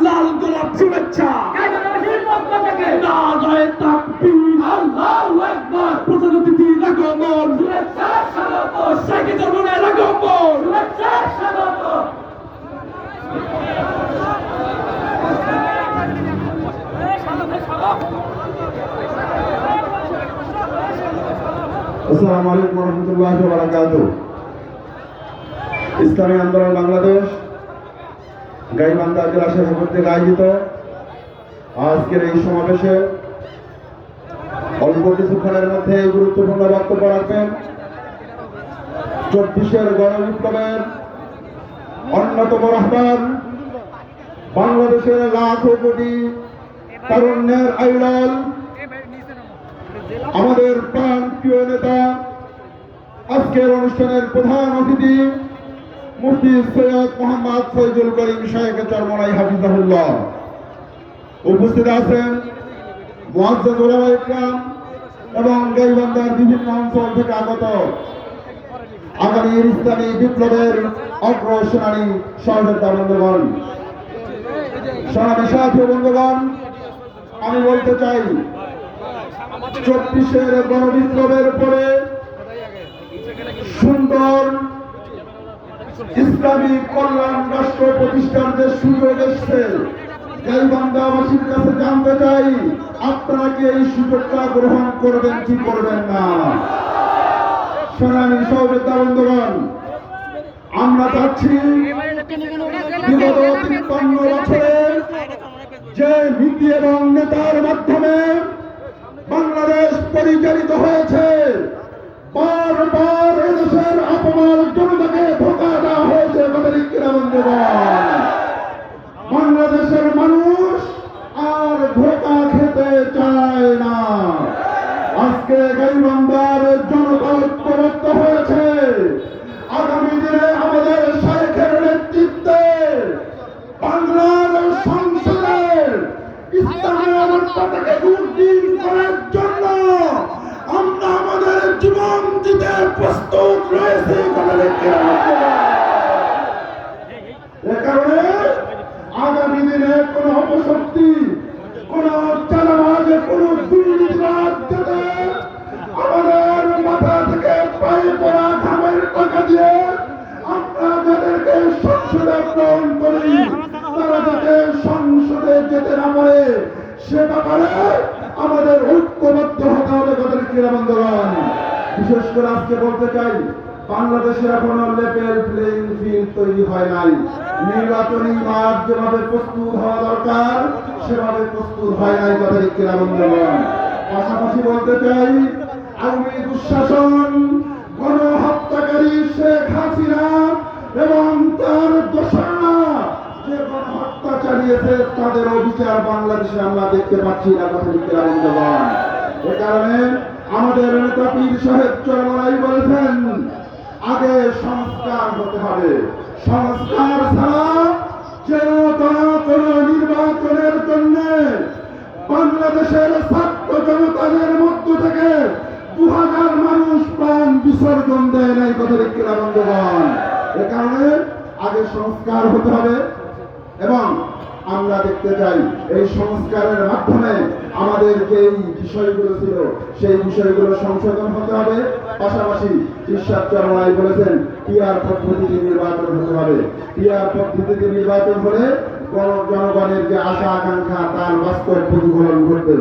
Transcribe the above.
লাল গোলাপ শুভেচ্ছা প্রধান অতিথির আগমন সাইকে জন্মের আগমন আসসালামু আলাইকুম ওয়া রাহমাতুল্লাহি ওয়া বারাকাতুহু। ইসলামী আন্দোলন বাংলাদেশ গাইবান্ধা জেলা শাখা কর্তৃক আয়োজিত আজকের এই সমাবেশে অল্প কিছুক্ষণের মধ্যে গুরুত্বপূর্ণ বক্তব্য রাখবেন 24-এর গণবিপ্লবের অন্যতম রাহবার, বাংলাদেশের লাখো কোটি তারুণ্যের আইডল, আমাদের প্রাণ প্রিয় নেতা, আজকের অনুষ্ঠানের প্রধান অতিথি মুফতি সৈয়দ মোহাম্মদ ফয়জুল করিম শাইখ চরমনাই হাফিজাহুল্লাহ। উপস্থিত আছেন মুআজ্জাজ উলামায়ে কিরাম এবং গাইবান্ধার বিভিন্ন অঞ্চল থেকে আগত আগামী ইসলামী বিপ্লবের অগ্রসেনানী সহযোদ্ধা বন্ধুগণ, সংগ্রামী সাথী বন্ধুগণ, আমি বলতে চাই 24-এর গণবিপ্লবের পরে সুন্দর ইসলামী কল্যাণ রাষ্ট্র প্রতিষ্ঠার যে সুযোগ এসছে, গাইবান্ধাবাসীর কাছে জানতে চাই আপনারা কি এই সুযোগটা গ্রহণ করবেন কি করবেন না? সংগ্রামী সহযোদ্ধা বন্ধুগণ, আমরা চাচ্ছি বিগত 53 বছরে যে নীতি এবং নেতার মাধ্যমে বাংলাদেশ পরিচালিত হয়েছে, বারবার এদেশের আপনার জনতাকে ধোঁকা দেওয়া হয়েছে। বাংলাদেশের মানুষ আর ধোঁকা খেতে চায় না। আজকে গাইবান্ধার জনতা ঐক্যবদ্ধ হয়েছে। আগামী দিনে আমাদের শাইখের নেতৃত্বে বাংলার সংসদের ইসলামের পতাকা উড্ডীন করার জন্য আমরা আমাদের জীবন দিতে প্রস্তুত রয়েছে। এ কারণে আগামী দিনে কোন অপশক্তি, কোন চালাবাজ, কোন দুর্নীতিবাদ যাতে আমাদের মাথা থেকে পায়ে পড়া ঘামের টাকা দিয়ে আমরা যাদেরকে সংসদে গ্রহণ করি তারা যাতে সংসদে যেতে না পারে সে ব্যাপারে আমাদের ঐক্যবদ্ধ হতে হবে। বন্ধুগণ, বিশেষ করে আজকে বলতে চাই বাংলাদেশের এখনো লেভেল প্লেইং ফিল্ড তৈরি হয় নাই। নির্বাচনী মাঠ যেভাবে প্রস্তুত হওয়া দরকার সেভাবে প্রস্তুত হয় নাই। বন্ধুগণ, পাশাপাশি বলতে চাই আওয়ামী দুঃশাসন, গণহত্যাকারী শেখ হাসিনা এবং তার দোসররা যে গণহত্যা চালিয়েছে তাদের অবিচার বাংলাদেশে আমরা দেখতে পাচ্ছি না। বন্ধুগণ, এ কারণে আমাদের নেতা পীর সাহেব চরমনাই বলেছেন আগে সংস্কার হতে হবে। সংস্কার ছাড়া যেন তারা কোন নির্বাচনের জন্য বাংলাদেশের ছাত্র জনতাদের মধ্য থেকে 2000 মানুষ প্রাণ বিসর্জন দেয় নাই। বন্ধুগণ, এ কারণে আগে সংস্কার হতে হবে এবং আমরা দেখতে চাই এই সংস্কারের মাধ্যমে আমাদের যে বিষয়গুলো ছিল সেই বিষয়গুলো সংশোধন হতে হবে। পাশাপাশি ঈশ্বর চরমনাই বলেছেন পিআর পদ্ধতিতে নির্বাচন হতে হবে। পিআর পদ্ধতিতে নির্বাচন হলে জনগণের যে আশা আকাঙ্ক্ষা তার বাস্তব প্রতিফলন ঘটবে।